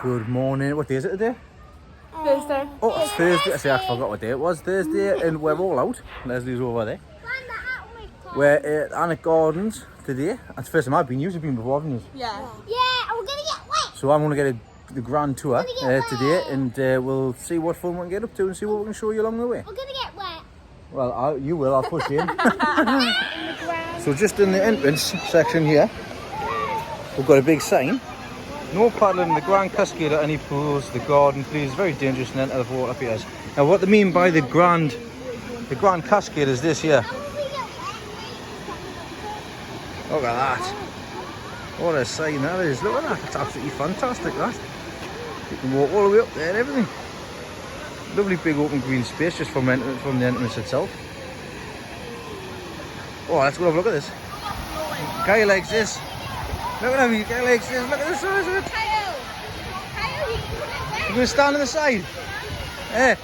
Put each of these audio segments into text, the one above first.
Good morning. What day is it today? Thursday. Oh, it's Thursday. I forgot what day it was. Thursday, and we're all out. Leslie's over there. We're at Alnwick Gardens today. That's the first time I've been. You've been before, haven't you? Yeah. Yeah, we're gonna get wet. So I'm going to get the grand tour today, and we'll see what fun we can get up to and see what we can show you along the way. We're gonna get wet. Well, you will. I'll push you in. So just in the entrance section here, we've got a big sign. No paddling in the Grand Cascade at any pools. The garden, please. Very dangerous and enter the water appears. Now, what they mean by the Grand Cascade is this here. Look at that. What a sign that is. Look at that. It's absolutely fantastic, that. You can walk all the way up there and everything. Lovely big open green space just from the entrance itself. Oh, let's go have a look at this. Guy likes this. Look at him, guy likes this. Look at the size of it. Kyle, You're going to stand on the side? Eh?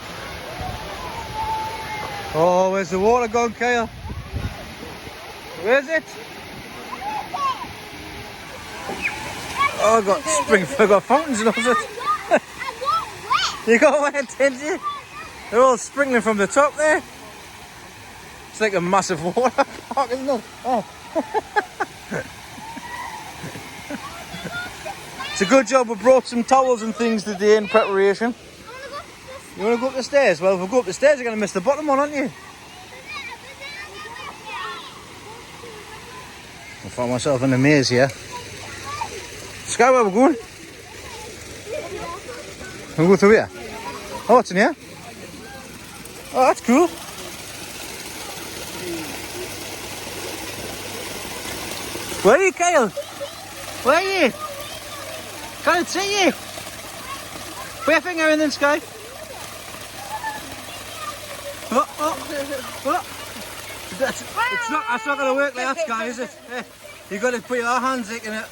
Oh, where's the water gone, Kyle? Where's it? Oh, I got fountains and all that. You got wet, didn't you? They're all sprinkling from the top there. It's like a massive water park, isn't it? Oh. It's a good job we brought some towels and things today in preparation. You want to go up the stairs? Well, if we go up the stairs, you're going to miss the bottom one, aren't you? I found myself in a maze here. Sky, where we're going? We'll go through here. Oh, what's in here? Oh, that's cool. Where are you, Kyle? Where are you? Can't see you. Put your finger in then, Sky. Oh. That's not going to work like that, Sky, is it? You've got to put your hands in it.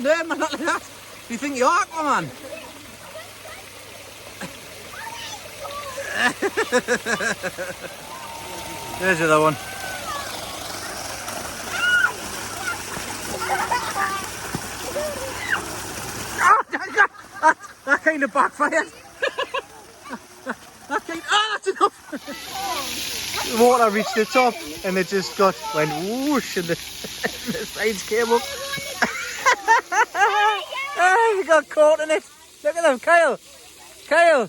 No, man, not like that. You think you're Aquaman? There's the other one. That kind of backfired. That's enough. The water reached the top and it just went whoosh and the sides came up. You got caught in it. Look at them, Kyle. Kyle,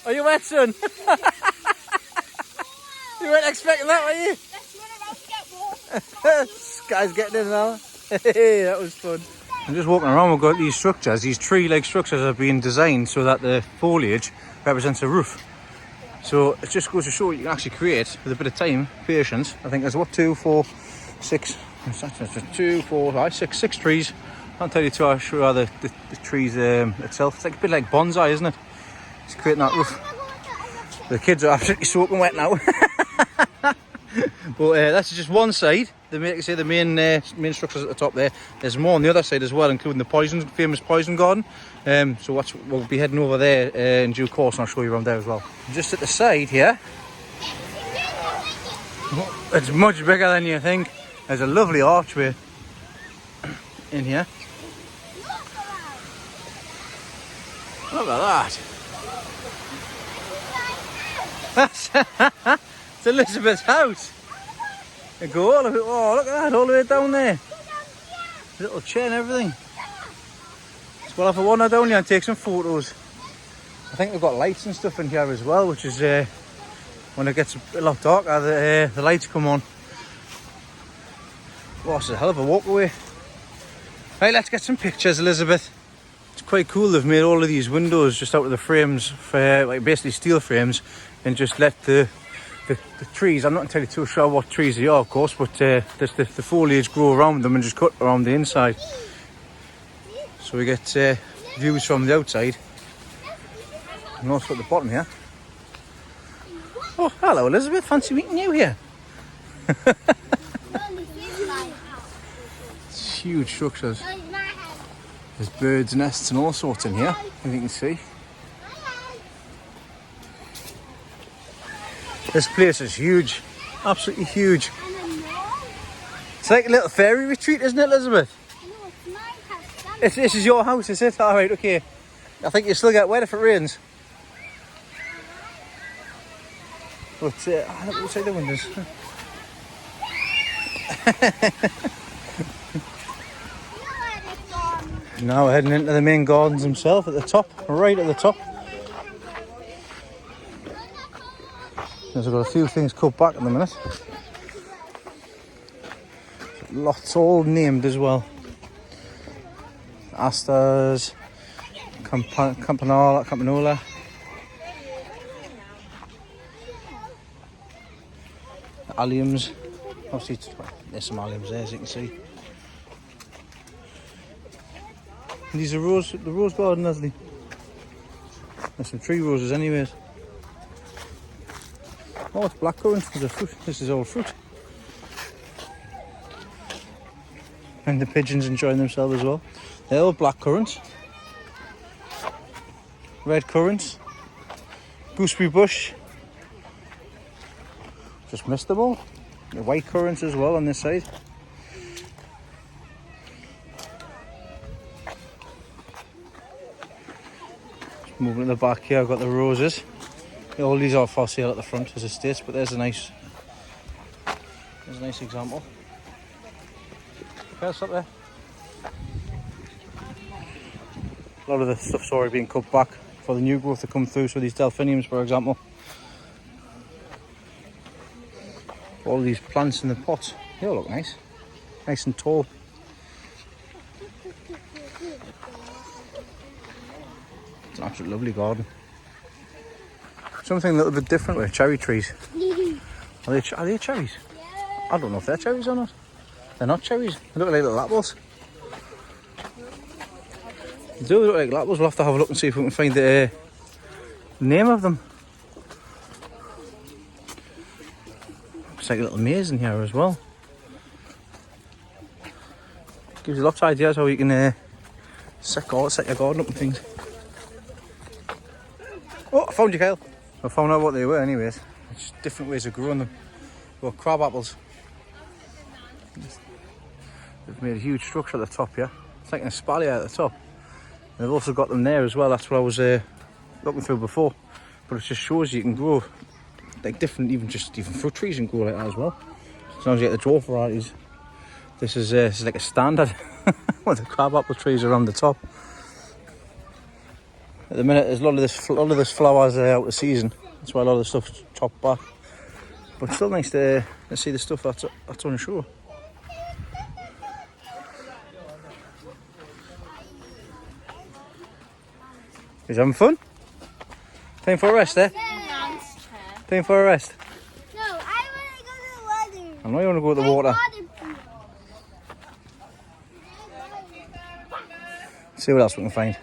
are you wet, son? You weren't expecting that, were you? let's run around to get warm. This guy's getting in now. Hey, that was fun. I'm just walking around. We've got these structures. These tree-like structures are being designed so that the foliage represents a roof. So it just goes to show you can actually create with a bit of time, patience. I think there's 2, 4, 6. 2, 4, 5, 6 trees. I'll tell you to show you the trees itself. It's like a bit like bonsai, isn't it? It's creating that roof. The kids are absolutely soaking wet now. But that's just one side. The main structures at the top there. There's more on the other side as well, including the famous poison garden. So we'll be heading over there in due course, and I'll show you around there as well. Just at the side here, it's much bigger than you think. There's a lovely archway in here. Look at that. It's Elizabeth's house. You go all the way, oh look at that, all the way down there. Little chair and everything. So we'll have a wander down here and take some photos. I think they've got lights and stuff in here as well, which is when it gets a lot darker, the lights come on. Oh, it's a hell of a walk away. Right, let's get some pictures, Elizabeth. It's quite cool. They've made all of these windows just out of the frames, for like basically steel frames, and just let the trees. I'm not entirely too sure what trees they are, of course, but the foliage grow around them and just cut around the inside. So we get views from the outside, and also at the bottom here. Oh, hello, Elizabeth. Fancy meeting you here. It's huge structures. There's birds' nests and all sorts in here, as you can see. This place is huge, absolutely huge. It's like a little fairy retreat, isn't it, Elizabeth? No, it's my house. This is your house, is it? All right, okay. I think you still get wet if it rains. But look outside the windows. Now we're heading into the main gardens themselves at the top, right at the top. There's got a few things cut back in the minute. Lots all named as well. Asters, Campanola. Alliums. Obviously, there's some alliums there as you can see. And these are the rose garden, Leslie. There's some tree roses anyways. Oh, it's blackcurrant. There's a fruit. This is all fruit. And the pigeons enjoying themselves as well. They're all blackcurrants. Red currants. Gooseberry bush. Just missed them all. The white currants as well on this side. Just moving to the back here, I've got the roses. All these are for sale at the front as estates, but there's a nice example. Okay, stop there. A lot of the stuff's already been cut back for the new growth to come through, so these delphiniums, for example. All these plants in the pots, they all look nice. Nice and tall. It's an absolutely lovely garden. Something a little bit different with cherry trees. Are they cherries? Yeah. I don't know if they're cherries or not. They're not cherries. They look like little apples. They do look like apples. We'll have to have a look and see if we can find the name of them. It's like a little maze in here as well. Gives you lots of ideas how you can set your garden up and things. Oh, I found you, Kyle. I found out what they were anyways. It's different ways of growing them. Well, crab apples. They've made a huge structure at the top here. It's like an espalier at the top. And they've also got them there as well. That's what I was looking through before. But it just shows you can grow like different, even fruit trees and grow like that as well. As long as you get the dwarf varieties. This is like a standard with the crab apple trees around the top. At the minute, there's a lot of this flowers out of season. That's why a lot of the stuff's chopped back. But it's still nice to see the stuff that's on show. Is having fun? Time for a rest, eh? Yeah. Time for a rest. No, I want to go to the water. I know you want to go to the water. See what else we can find.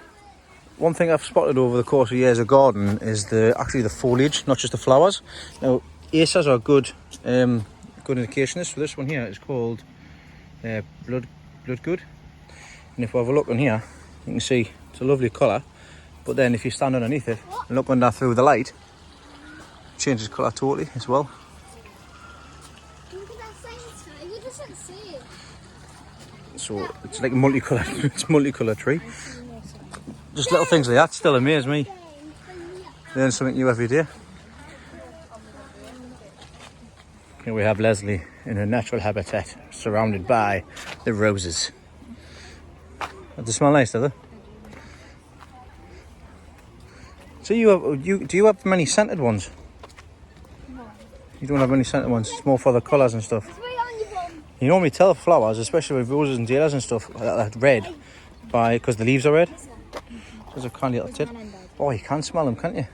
One thing I've spotted over the course of years of gardening is actually the foliage, not just the flowers. Now, acers are good indicationists. So this one here is called blood good. And if we have a look on here, you can see it's a lovely colour. But then if you stand underneath it and look under through the light, it changes colour totally as well. Look at that sign. You doesn't see it. So it's like a multicolour tree. Just little things like that still amaze me. Learn something new every day. Here we have Leslie in her natural habitat, surrounded by the roses. They smell nice, do they? So do you have many scented ones? No. You don't have many scented ones. It's more for the colours and stuff. It's right on your bum. You normally tell flowers, especially with roses and dahlias and stuff, that they're red, because the leaves are red. There's a candy little tip. Oh, you can smell them, can't you?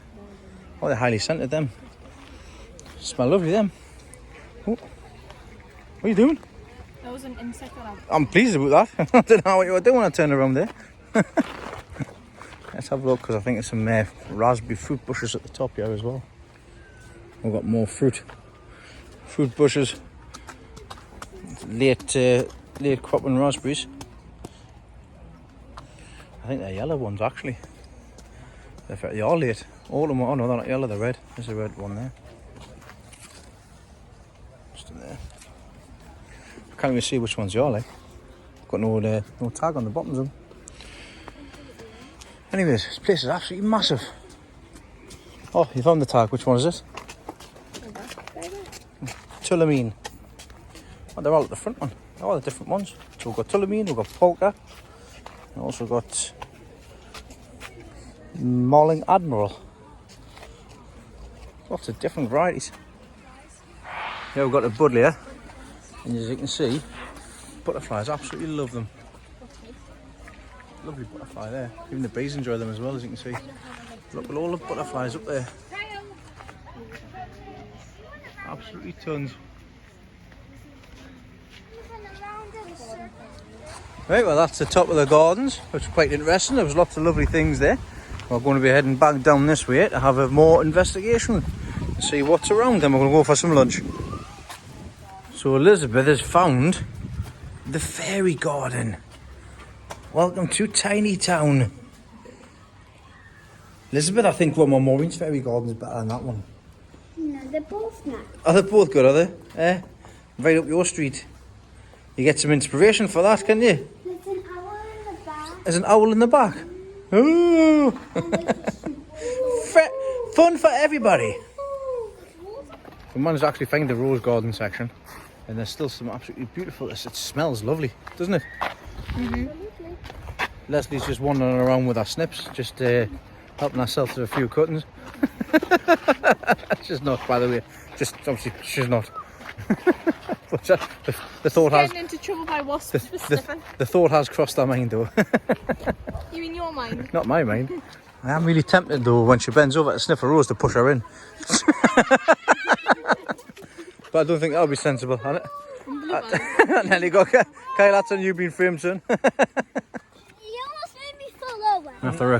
Oh, they're highly scented, them. Smell lovely, them. Oh. What are you doing? That was an insect that I'm pleased about that. I don't know what you were doing when I turned around there. Let's have a look, because I think there's some raspberry fruit bushes at the top here as well. We've got more fruit bushes. Late cropping raspberries. I think they're yellow ones actually. They are late. All of them are, oh no, they're not yellow, they're red. There's a red one there. Just in there. I can't even see which ones you are like. Got no tag on the bottoms of them. Anyways, this place is absolutely massive. Oh, you found the tag. Which one is it? Tulamine. Oh, they're all at the front one. They're all the different ones. So we've got Tulamine, we've got Polka, and also got Malling Admiral. Lots of different varieties. Here we've got a Buddleia, and as you can see, butterflies absolutely love them. Lovely butterfly there. Even the bees enjoy them as well, as you can see. Look at all the butterflies up there. Absolutely tons. Right, well that's the top of the gardens, which is quite interesting. There was lots of lovely things there. We're going to be heading back down this way to have a more investigation and see what's around. Then we're going to go for some lunch. So Elizabeth has found the fairy garden. Welcome to Tiny Town. Elizabeth, I think one more Maureen's fairy garden is better than that one. No, they're both not. Are they both good, are they? Eh? Right up your street. You get some inspiration for that, can you? There's an owl in the back. There's an owl in the back. Ooh! Fun for everybody. We managed to actually find the rose garden section, and there's still some absolutely beautiful. It smells lovely, doesn't it? Mm-hmm. Leslie's just wandering around with her snips, just helping herself to a few cuttings. She's not, by the way. Just obviously, she's not. But the thought has. Getting into trouble by wasps for sniffing. The thought has crossed her mind, though. You mean your mind? Not my mind. I am really tempted, though, when she bends over to sniff a rose, to push her in. But I don't think that'll be sensible, has it? Nelly got Kyle, that's on you being framed, son. You almost made me fall over. After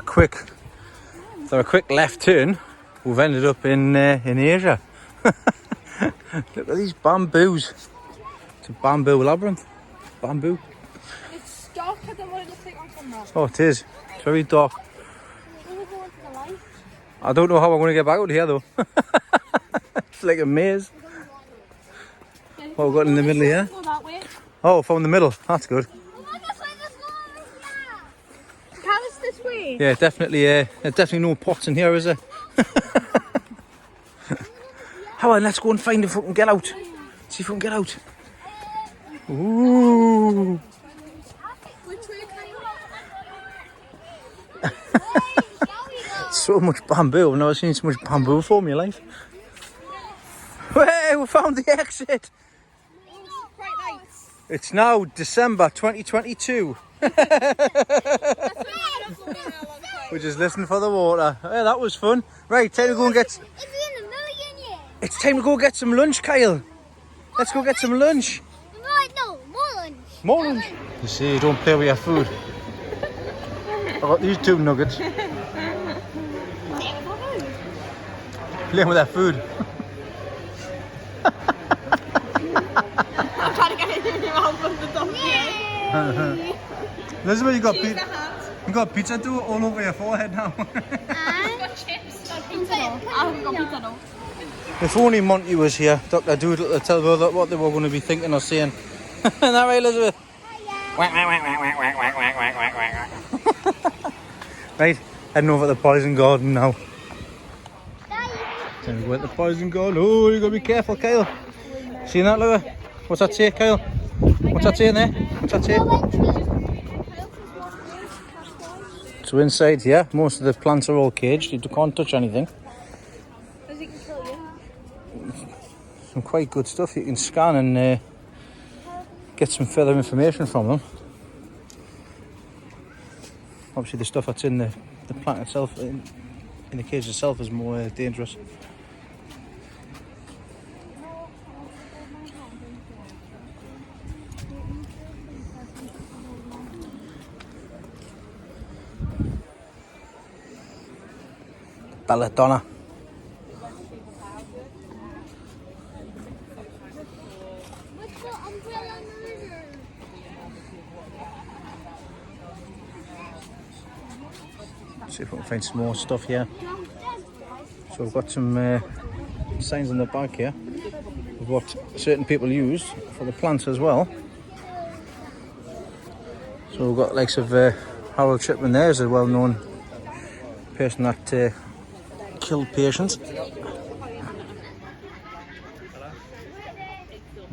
a quick left turn, we've ended up in Asia. Look at these bamboos. It's a bamboo labyrinth. Bamboo. It's darker than what it looks like on camera. Oh, it is. It's very dark. Can we go into the light? I don't know how we're going to get back out here, though. It's like a maze. Yeah, What we've got in the middle here? Go that way. Oh, found the middle. That's good. Oh my gosh, there's more. Callus this way. Yeah, definitely. There's definitely no pots in here, is there? Come on, let's go and find if we can get out. See if we can get out. Ooh. Which way can you So much bamboo. I've never seen so much bamboo before in my life. Hey, we found the exit. Bright lights. It's now December 2022. We're just listening for the water. Hey, that was fun. Right, time to go and get... It's been a million years. It's time to go get some lunch, Kyle. Let's go get some lunch. Right, no, more lunch. More lunch. You see, you don't play with your food. I got these two nuggets. Playing with their food. I'm trying to get it in your mouth from the top here. Elizabeth, you got pizza dough all over your forehead now. I've got chips. Got pizza dough. I haven't got pizza dough. If only Monty was here, Dr. Doodle, to tell her what they were going to be thinking or saying. Isn't that right, Elizabeth? Right, heading over to the poison garden now. Time to go at the poison garden. Oh, you got to be careful, Kyle. See that, look? What's that say, Kyle? What's that saying there? What's that say? So inside here, most of the plants are all caged. You can't touch anything. Because it can kill you. Some quite good stuff. You can scan and get some further information from them. Obviously the stuff that's in the plant itself, in the cage itself, is more dangerous. Belladonna. What's the umbrella murder? See if we can find some more stuff here. So we've got some signs on the back here of what certain people use for the plants as well. So we've got likes of Harold Shipman there, is a well-known person that killed patients.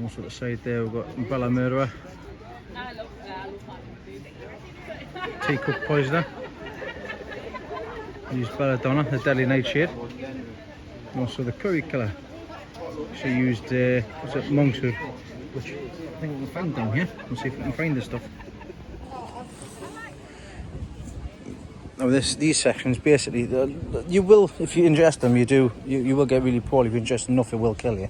Also at the side there we've got umbrella murderer, teacup poisoner, used belladonna, the deadly nightshade, and also the curry killer. She used what's it, monkshood, which I think we can find down here. We'll see if we can find this stuff. Now these sections basically, you will, if you ingest them, you will get really poorly. If you ingest enough, it will kill you.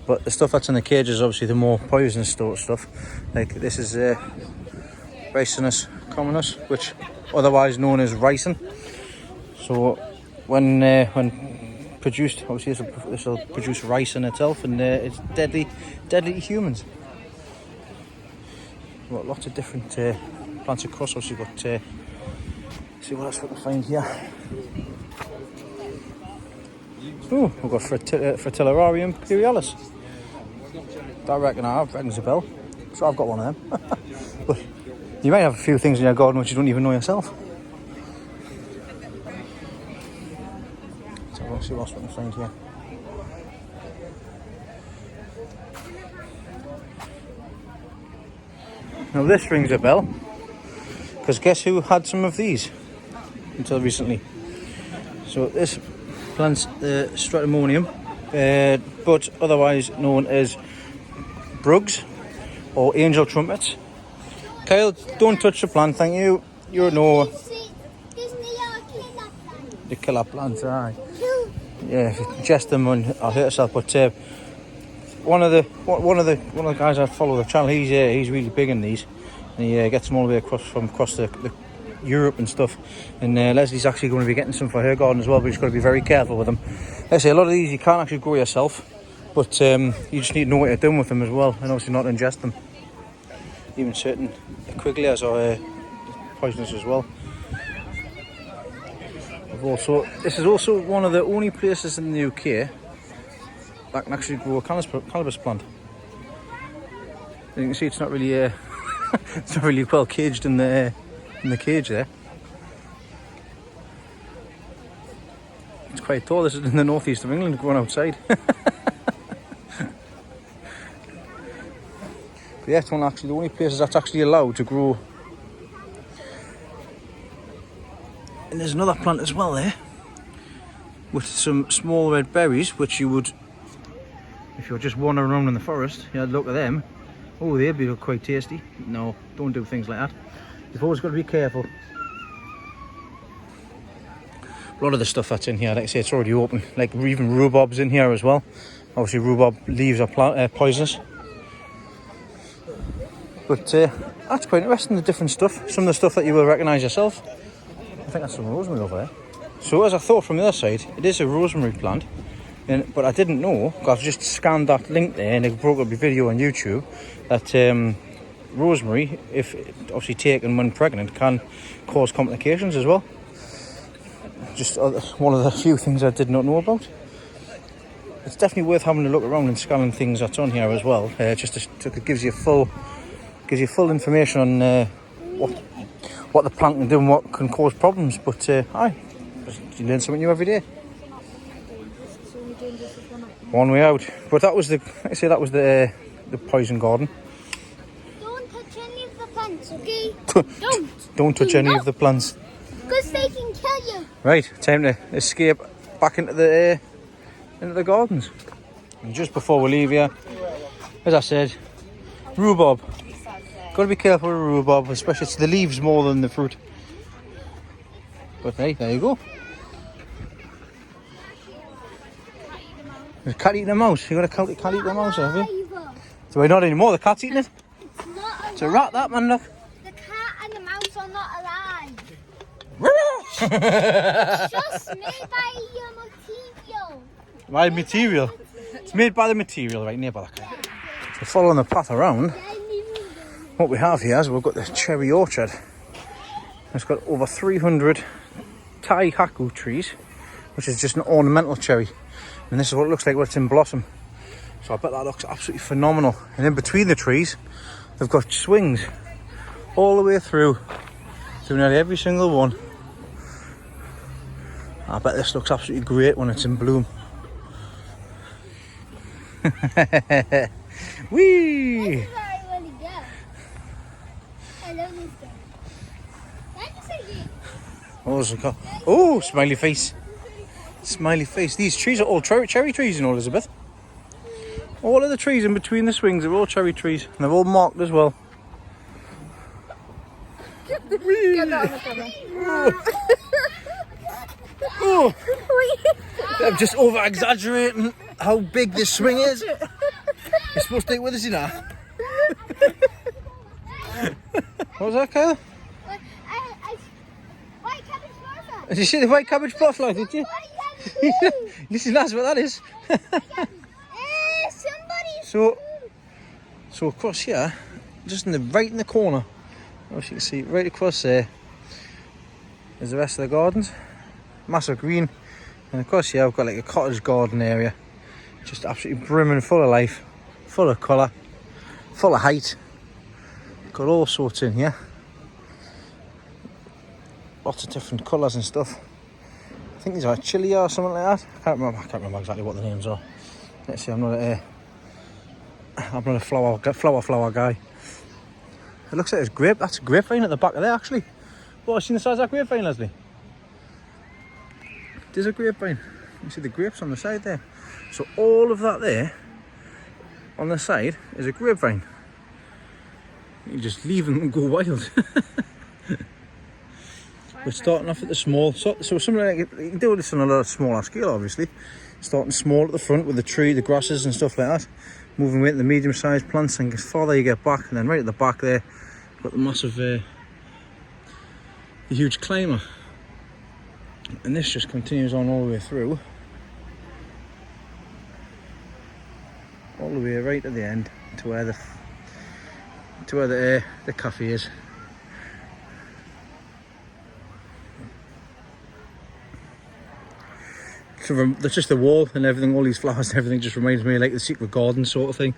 But the stuff that's in the cage is obviously the more poisonous stuff. Like this is Ricinus communis, which otherwise known as ricin. So when produced, obviously this will produce ricin itself, and it's deadly to humans. We've got lots of different plants across. Obviously we've got see what else we can find here. Oh, we've got Fritillarium imperialis. That rings a bell. So I've got one of them. But you may have a few things in your garden which you don't even know yourself. So we'll see what else we can find here. Now this rings a bell, because guess who had some of these until recently? So this plant's Stratumonium, but otherwise known as Brugs or angel trumpets. Kyle, don't touch the plant, thank you. You're no. The killer plants, aye. Yeah, if you ingest them, I'll hurt yourself. But one of the guys that follow the channel, he's really big in these, and he gets them all the way across the Europe and stuff. And Leslie's actually going to be getting some for her garden as well, but you've got to be very careful with them. Like I say, a lot of these you can't actually grow yourself, but you just need to know what you're doing with them as well, and obviously not ingest them. Even certain Quiglias are poisonous as well. This is also one of the only places in the UK that can actually grow a cannabis plant. And you can see it's not really it's not really well caged in the cage there. It's quite tall. This is in the northeast of England, growing outside. But yeah, it's the only places that's actually allowed to grow. And there's another plant as well there, with some small red berries, which you would, if you're just wandering around in the forest, you had a look at them. Oh, they'd be quite tasty. No, don't do things like that. You've always got to be careful. A lot of the stuff that's in here, like I say, it's already open. Like even rhubob's in here as well. Obviously rhubarb leaves are poisonous. But that's quite interesting, the different stuff. Some of the stuff that you will recognise yourself. I think that's some rosemary over there. So as I thought from the other side, it is a rosemary plant. But I didn't know, because I just scanned that link there and it brought up a video on YouTube, that rosemary, if obviously taken when pregnant, can cause complications as well. Just one of the few things I did not know about. It's definitely worth having a look around and scanning things that's on here as well. Just it gives you full information on what the plant can do and what can cause problems. But you learn something new every day. One way out. But that was the poison garden. Don't touch any of the plants, okay? Don't touch any of the plants. Because they can kill you. Right, time to escape back into the gardens. And just before we leave here, as I said, rhubarb. Got to be careful with rhubarb, especially it's the leaves more than the fruit. But hey, there you go. The cat eating a mouse. You got a cat eating a mouse, have you? So we're not anymore. The cat's eating it. It's not It's a rat, that man. Look. The cat and the mouse are not alive. Just made by your material. By material. It's made by the material right near by the cat. So following the path around, what we have here is we've got the cherry orchard. It's got over 300 Tai Haku trees, which is just an ornamental cherry. And this is what it looks like when it's in blossom. So I bet that looks absolutely phenomenal. And in between the trees, they've got swings all the way through nearly every single one. I bet this looks absolutely great when it's in bloom. Whee! This is where I want to go. I love this game. Thank you, Sergey. What was it called? Oh, smiley face. Smiley face. These trees are all cherry trees, you know, Elizabeth. All of the trees in between the swings are all cherry trees. And they're all marked as well. Get that on the camera. Oh, I'm just over exaggerating how big this swing is. You're supposed to take it with us, you know. What was that, Kyle? White cabbage butterfly. Did you see the white cabbage butterfly, did you? White cabbage. Listen, that's what that is. Somebody. So across here, just right in the corner, as you can see, right across there, is the rest of the gardens. Massive green. And across here, I've got like a cottage garden area. Just absolutely brimming full of life, full of colour, full of height. Got all sorts in here. Lots of different colours and stuff. I think these are chili or something like that. I can't remember exactly what the names are. Let's see, I'm not a flower guy. It looks like it's grape. That's a grapevine at the back of there, actually. Oh, I've seen the size of that grapevine, Leslie. There's a grapevine. You see the grapes on the side there. So all of that there on the side is a grapevine. You just leave them and go wild. We're starting off at the small, so something like you can do this on a lot smaller scale, obviously. Starting small at the front with the tree, the grasses and stuff like that. Moving away to the medium-sized plants, and as farther you get back, and then right at the back there, you've got the massive, the huge climber. And this just continues on all the way through, all the way right at the end to where the cafe is. So that's just the wall and everything, all these flowers and everything just reminds me of like the secret garden sort of thing.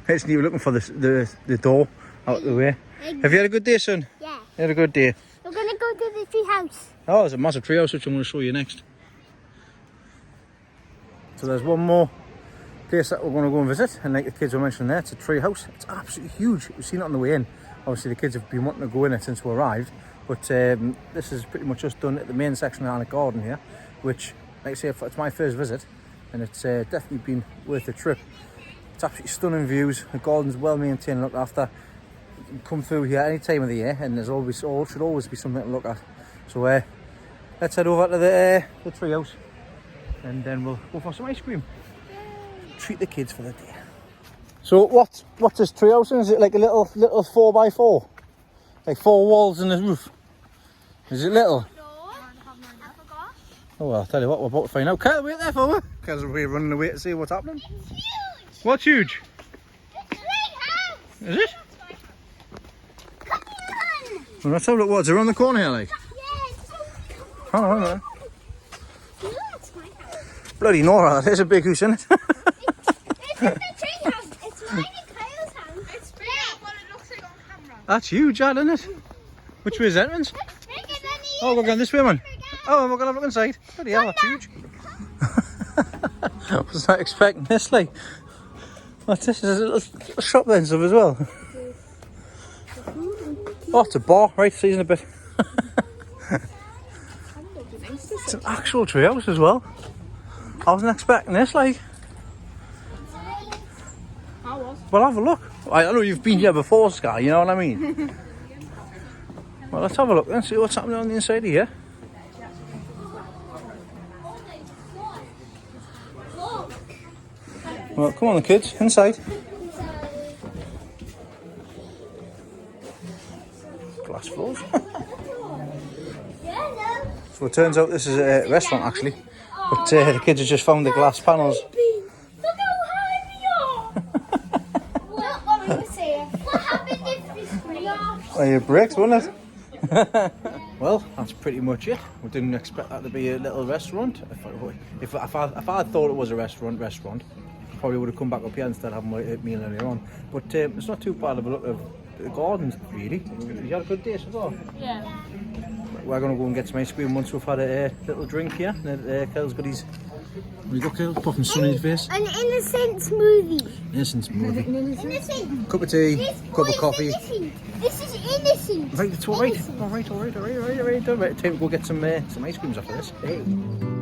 It's neat. We're looking for the door out the way. Have you had a good day, son? Yeah. You had a good day. We're going to go to the tree house. Oh, there's a massive treehouse which I'm going to show you next. So there's one more place that we're going to go and visit, and like the kids were mentioning there, it's a treehouse. It's absolutely huge. We've seen it on the way in. Obviously the kids have been wanting to go in it since we arrived, but this is pretty much just done at the main section of Alnwick Garden here, which, like I say, it's my first visit, and it's definitely been worth the trip. It's absolutely stunning views. The garden's well maintained, looked after. You can come through here any time of the year, and there's should always be something to look at. So let's head over to the treehouse, and then we'll go for some ice cream. Treat the kids for the day. So what's this treehouse in? Is it like a little 4x4? Like 4 walls and a roof? Is it little? Oh well, I'll tell you what, we're about to find out. Kyle, wait there for me, because we're running away to see what's happening. It's huge. What's huge? The tree house. Is it? Come on. Well, let's have a look. What's around the corner here, like? Yes. Oh, hang on. No, that's my house. Bloody Nora, there's a big house in it. It's in the tree house. It's mine and Kyle's house. It's bigger than what it looks like on camera. That's huge, that, isn't it? Which way is the entrance? Oh, we're going this way, man. Oh, we're going to have a look inside. Bloody hell, that's huge. I was not expecting this, like. What's this? Is a little shop there and stuff as well. Oh, it's a bar, right, season a bit. It's an actual treehouse as well. I wasn't expecting this, like. I was. Well, have a look. I know you've been here before, Sky, you know what I mean? Well, let's have a look and see what's happening on the inside of here. Well, come on, the kids, inside. Glass floors. So it turns out this is a restaurant, actually. But the kids have just found the glass panels. Look how high we are. What are we saying? What happened if this breaks? Oh, it breaks, wouldn't it? Well, that's pretty much it. We didn't expect that to be a little restaurant. If I thought it was a restaurant, probably would have come back up here instead of having my meal earlier on. But it's not too bad of a look of the gardens, really. You had a good day so far? Yeah. we're going to go and get some ice cream once we've had a little drink here. And Kyle's got his... What you got, Kyle? Popping sun in his face. An innocent smoothie. Innocent smoothie. Innocent. Cup of tea, This cup boy of coffee. is innocent. This is innocent. Right, it's alright. Innocent. Alright. Time to go get some ice creams after this. Hey.